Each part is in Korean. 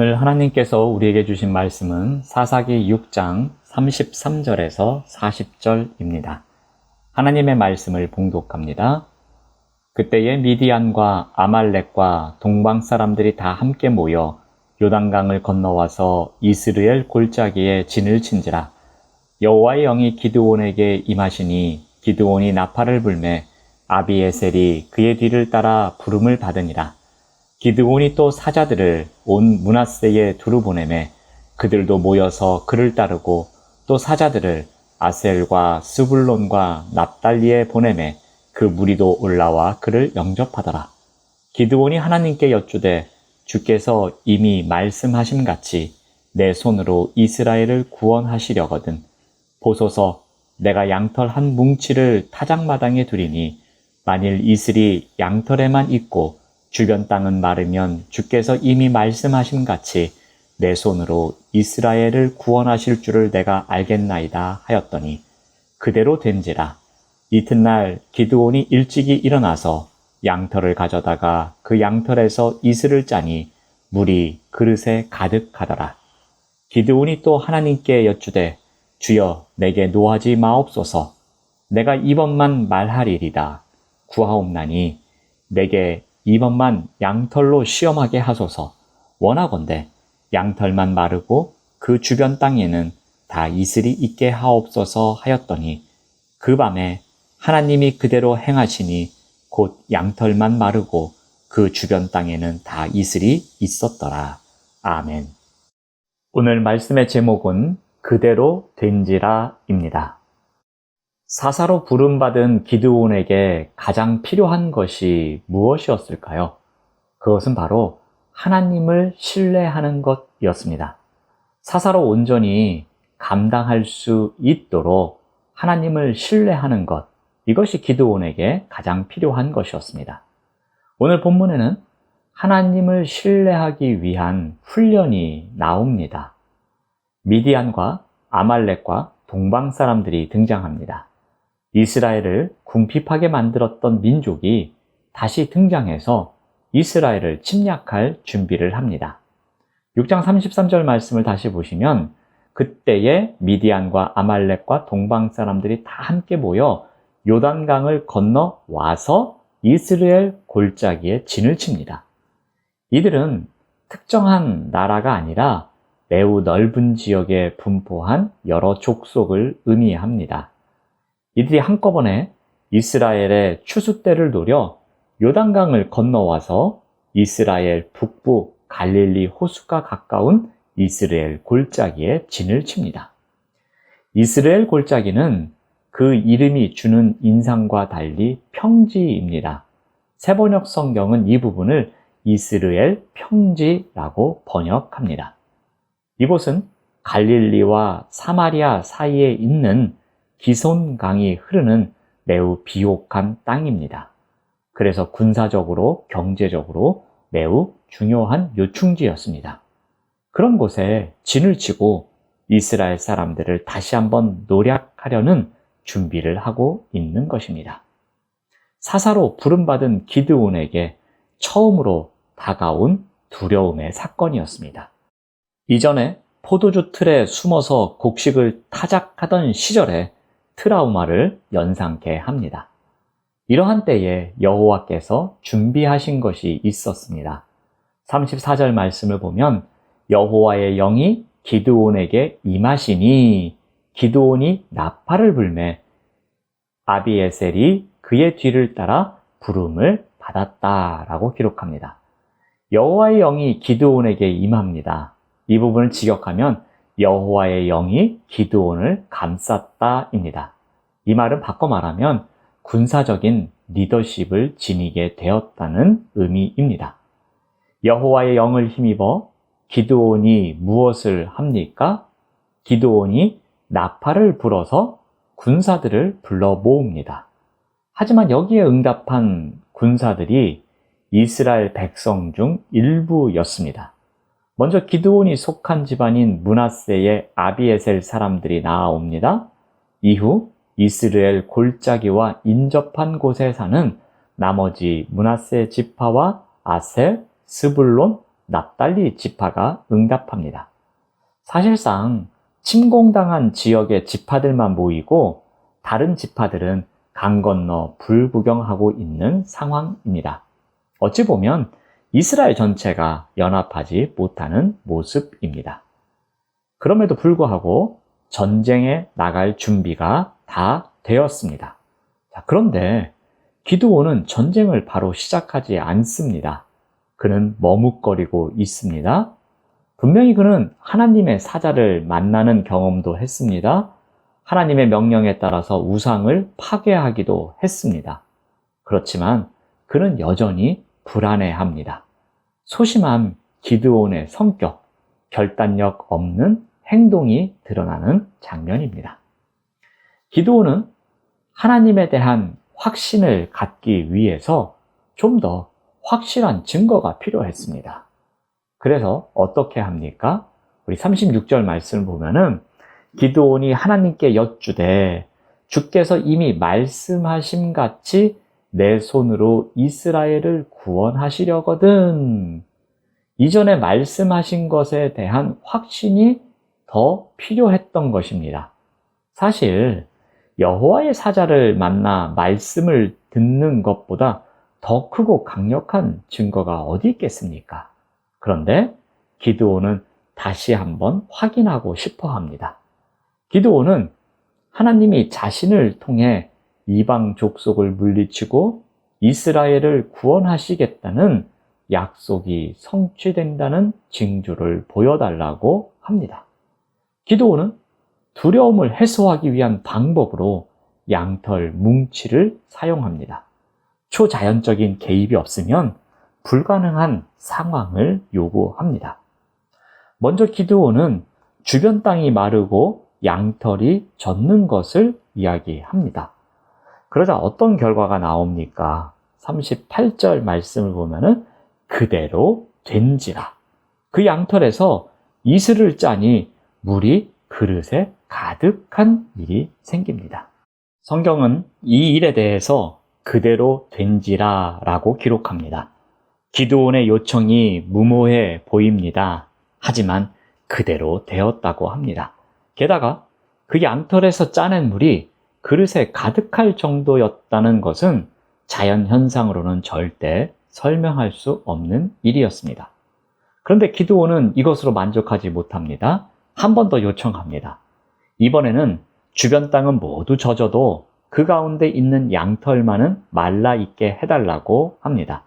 오늘 하나님께서 우리에게 주신 말씀은 사사기 6장 33절에서 40절입니다. 하나님의 말씀을 봉독합니다. 그때에 미디안과 아말렉과 동방 사람들이 다 함께 모여 요단강을 건너와서 이스라엘 골짜기에 진을 친지라. 여호와의 영이 기드온에게 임하시니 기드온이 나팔을 불매 아비에셀이 그의 뒤를 따라 부름을 받으니라. 기드온이 또 사자들을 온 므낫세에 두루 보내매 그들도 모여서 그를 따르고 또 사자들을 아셀과 스불론과 납달리에 보내매 그 무리도 올라와 그를 영접하더라. 기드온이 하나님께 여쭈되 주께서 이미 말씀하신 같이 내 손으로 이스라엘을 구원하시려거든 보소서 내가 양털 한 뭉치를 타작마당에 두리니 만일 이슬이 양털에만 있고 주변 땅은 마르면 주께서 이미 말씀하신 같이 내 손으로 이스라엘을 구원하실 줄을 내가 알겠나이다 하였더니 그대로 된지라. 이튿날 기드온이 일찍이 일어나서 양털을 가져다가 그 양털에서 이슬을 짜니 물이 그릇에 가득하더라. 기드온이 또 하나님께 여쭈되 주여 내게 노하지 마옵소서. 내가 이번만 말하리이다. 구하옵나니 내게 이번만 양털로 시험하게 하소서. 원하건대 양털만 마르고 그 주변 땅에는 다 이슬이 있게 하옵소서 하였더니 그 밤에 하나님이 그대로 행하시니 곧 양털만 마르고 그 주변 땅에는 다 이슬이 있었더라. 아멘. 오늘 말씀의 제목은 그대로 된지라입니다. 사사로 부름받은 기드온에게 가장 필요한 것이 무엇이었을까요? 그것은 바로 하나님을 신뢰하는 것이었습니다. 사사로 온전히 감당할 수 있도록 하나님을 신뢰하는 것, 이것이 기드온에게 가장 필요한 것이었습니다. 오늘 본문에는 하나님을 신뢰하기 위한 훈련이 나옵니다. 미디안과 아말렉과 동방 사람들이 등장합니다. 이스라엘을 궁핍하게 만들었던 민족이 다시 등장해서 이스라엘을 침략할 준비를 합니다. 6장 33절 말씀을 다시 보시면 그때에 미디안과 아말렉과 동방 사람들이 다 함께 모여 요단강을 건너 와서 이스라엘 골짜기에 진을 칩니다. 이들은 특정한 나라가 아니라 매우 넓은 지역에 분포한 여러 족속을 의미합니다. 이들이 한꺼번에 이스라엘의 추수 때를 노려 요단강을 건너와서 이스라엘 북부 갈릴리 호수가 가까운 이스라엘 골짜기에 진을 칩니다. 이스라엘 골짜기는 그 이름이 주는 인상과 달리 평지입니다. 세번역 성경은 이 부분을 이스라엘 평지라고 번역합니다. 이곳은 갈릴리와 사마리아 사이에 있는 기손강이 흐르는 매우 비옥한 땅입니다. 그래서 군사적으로, 경제적으로 매우 중요한 요충지였습니다. 그런 곳에 진을 치고 이스라엘 사람들을 다시 한번 노략하려는 준비를 하고 있는 것입니다. 사사로 부름받은 기드온에게 처음으로 다가온 두려움의 사건이었습니다. 이전에 포도주 틀에 숨어서 곡식을 타작하던 시절에 트라우마를 연상케 합니다. 이러한 때에 여호와께서 준비하신 것이 있었습니다. 34절 말씀을 보면 여호와의 영이 기드온에게 임하시니 기드온이 나팔을 불매 아비에셀이 그의 뒤를 따라 부름을 받았다라고 기록합니다. 여호와의 영이 기드온에게 임합니다. 이 부분을 직역하면 여호와의 영이 기드온을 감쌌다입니다. 이 말은 바꿔 말하면 군사적인 리더십을 지니게 되었다는 의미입니다. 여호와의 영을 힘입어 기드온이 무엇을 합니까? 기드온이 나팔을 불어서 군사들을 불러 모읍니다. 하지만 여기에 응답한 군사들이 이스라엘 백성 중 일부였습니다. 먼저 기드온이 속한 집안인 므낫세의 아비에셀 사람들이 나아옵니다. 이후 이스라엘 골짜기와 인접한 곳에 사는 나머지 므낫세 지파와 아셀, 스불론, 납달리 지파가 응답합니다. 사실상 침공당한 지역의 지파들만 모이고 다른 지파들은 강 건너 불구경하고 있는 상황입니다. 어찌 보면 이스라엘 전체가 연합하지 못하는 모습입니다. 그럼에도 불구하고 전쟁에 나갈 준비가 다 되었습니다. 그런데 기드온은 전쟁을 바로 시작하지 않습니다. 그는 머뭇거리고 있습니다. 분명히 그는 하나님의 사자를 만나는 경험도 했습니다. 하나님의 명령에 따라서 우상을 파괴하기도 했습니다. 그렇지만 그는 여전히 불안해합니다. 소심한 기드온의 성격, 결단력 없는 행동이 드러나는 장면입니다. 기드온은 하나님에 대한 확신을 갖기 위해서 좀 더 확실한 증거가 필요했습니다. 그래서 어떻게 합니까? 우리 36절 말씀을 보면은 기드온이 하나님께 여쭈되 주께서 이미 말씀하심 같이 내 손으로 이스라엘을 구원하시려거든. 이전에 말씀하신 것에 대한 확신이 더 필요했던 것입니다. 사실 여호와의 사자를 만나 말씀을 듣는 것보다 더 크고 강력한 증거가 어디 있겠습니까? 그런데 기드온은 다시 한번 확인하고 싶어 합니다. 기드온은 하나님이 자신을 통해 이방 족속을 물리치고 이스라엘을 구원하시겠다는 약속이 성취된다는 징조를 보여달라고 합니다. 기드온은 두려움을 해소하기 위한 방법으로 양털 뭉치를 사용합니다. 초자연적인 개입이 없으면 불가능한 상황을 요구합니다. 먼저 기드온은 주변 땅이 마르고 양털이 젖는 것을 이야기합니다. 그러자 어떤 결과가 나옵니까? 38절 말씀을 보면은 그대로 된지라. 그 양털에서 이슬을 짜니 물이 그릇에 가득한 일이 생깁니다. 성경은 이 일에 대해서 그대로 된지라 라고 기록합니다. 기드온의 요청이 무모해 보입니다. 하지만 그대로 되었다고 합니다. 게다가 그 양털에서 짜낸 물이 그릇에 가득할 정도였다는 것은 자연 현상으로는 절대 설명할 수 없는 일이었습니다. 그런데 기드온은 이것으로 만족하지 못합니다. 한 번 더 요청합니다. 이번에는 주변 땅은 모두 젖어도 그 가운데 있는 양털만은 말라 있게 해달라고 합니다.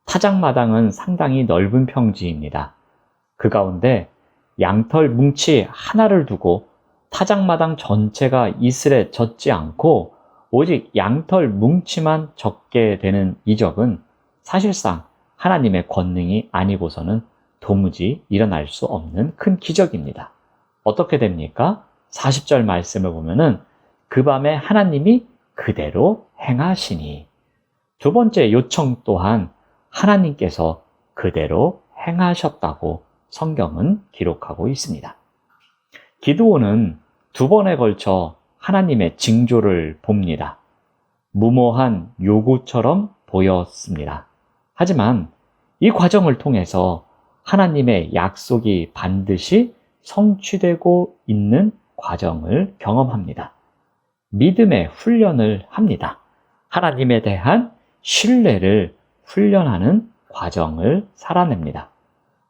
타작마당은 상당히 넓은 평지입니다. 그 가운데 양털 뭉치 하나를 두고 타작마당 전체가 이슬에 젖지 않고 오직 양털 뭉치만 젖게 되는 이적은 사실상 하나님의 권능이 아니고서는 도무지 일어날 수 없는 큰 기적입니다. 어떻게 됩니까? 40절 말씀을 보면은 그 밤에 하나님이 그대로 행하시니. 두 번째 요청 또한 하나님께서 그대로 행하셨다고 성경은 기록하고 있습니다. 기드온은 두 번에 걸쳐 하나님의 징조를 봅니다. 무모한 요구처럼 보였습니다. 하지만 이 과정을 통해서 하나님의 약속이 반드시 성취되고 있는 과정을 경험합니다. 믿음의 훈련을 합니다. 하나님에 대한 신뢰를 훈련하는 과정을 살아냅니다.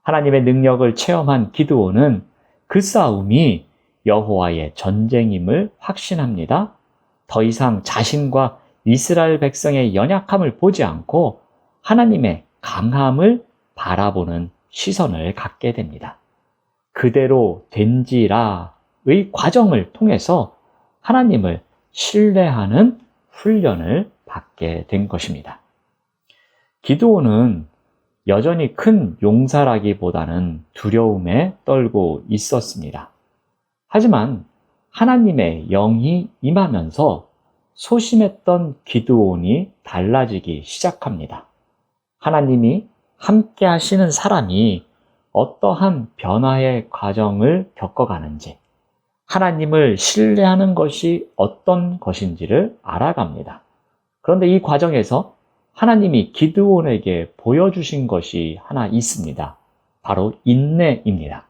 하나님의 능력을 체험한 기드온은 그 싸움이 여호와의 전쟁임을 확신합니다. 더 이상 자신과 이스라엘 백성의 연약함을 보지 않고 하나님의 강함을 바라보는 시선을 갖게 됩니다. 그대로 된지라의 과정을 통해서 하나님을 신뢰하는 훈련을 받게 된 것입니다. 기드온은 여전히 큰 용사라기보다는 두려움에 떨고 있었습니다. 하지만 하나님의 영이 임하면서 소심했던 기드온이 달라지기 시작합니다. 하나님이 함께 하시는 사람이 어떠한 변화의 과정을 겪어가는지, 하나님을 신뢰하는 것이 어떤 것인지를 알아갑니다. 그런데 이 과정에서 하나님이 기드온에게 보여주신 것이 하나 있습니다. 바로 인내입니다.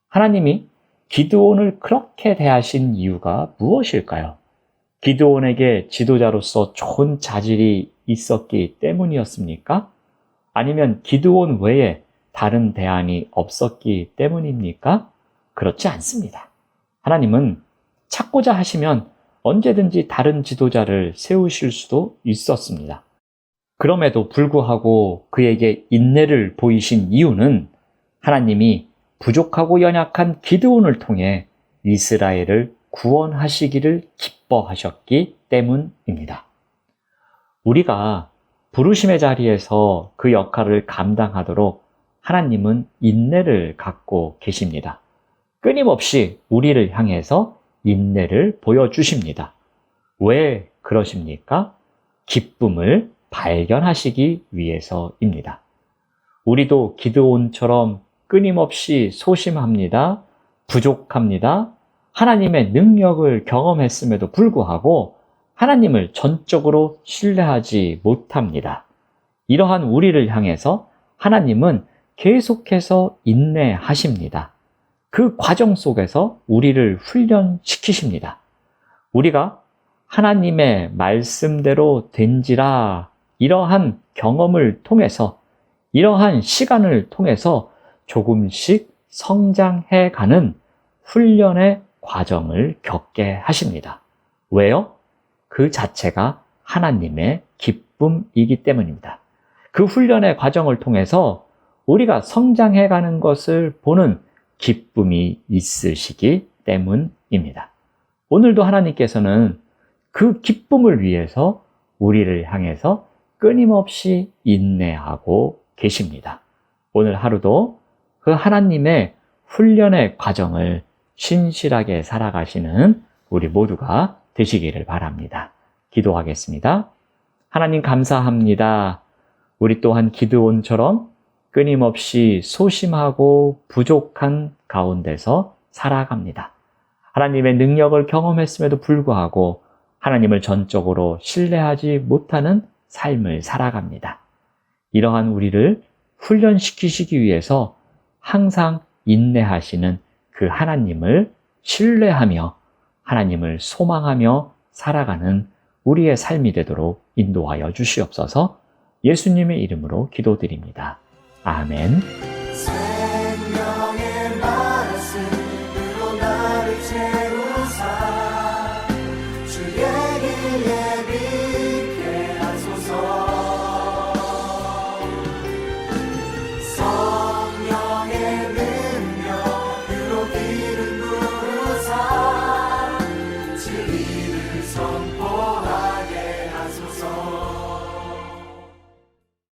하나님이 기드온을 그렇게 대하신 이유가 무엇일까요? 기드온에게 지도자로서 좋은 자질이 있었기 때문이었습니까? 아니면 기드온 외에 다른 대안이 없었기 때문입니까? 그렇지 않습니다. 하나님은 찾고자 하시면 언제든지 다른 지도자를 세우실 수도 있었습니다. 그럼에도 불구하고 그에게 인내를 보이신 이유는 하나님이 부족하고 연약한 기드온을 통해 이스라엘을 구원하시기를 기뻐하셨기 때문입니다. 우리가 부르심의 자리에서 그 역할을 감당하도록 하나님은 인내를 갖고 계십니다. 끊임없이 우리를 향해서 인내를 보여주십니다. 왜 그러십니까? 기쁨을 발견하시기 위해서입니다. 우리도 기드온처럼 끊임없이 소심합니다. 부족합니다. 하나님의 능력을 경험했음에도 불구하고 하나님을 전적으로 신뢰하지 못합니다. 이러한 우리를 향해서 하나님은 계속해서 인내하십니다. 그 과정 속에서 우리를 훈련시키십니다. 우리가 하나님의 말씀대로 된지라 이러한 경험을 통해서 이러한 시간을 통해서 조금씩 성장해가는 훈련의 과정을 겪게 하십니다. 왜요? 그 자체가 하나님의 기쁨이기 때문입니다. 그 훈련의 과정을 통해서 우리가 성장해가는 것을 보는 기쁨이 있으시기 때문입니다. 오늘도 하나님께서는 그 기쁨을 위해서 우리를 향해서 끊임없이 인내하고 계십니다. 오늘 하루도 그 하나님의 훈련의 과정을 신실하게 살아가시는 우리 모두가 되시기를 바랍니다. 기도하겠습니다. 하나님 감사합니다. 우리 또한 기드온처럼 끊임없이 소심하고 부족한 가운데서 살아갑니다. 하나님의 능력을 경험했음에도 불구하고 하나님을 전적으로 신뢰하지 못하는 삶을 살아갑니다. 이러한 우리를 훈련시키시기 위해서 항상 인내하시는 그 하나님을 신뢰하며 하나님을 소망하며 살아가는 우리의 삶이 되도록 인도하여 주시옵소서. 예수님의 이름으로 기도드립니다. 아멘. 생명의 말씀으로 나를 채우사 주의 길에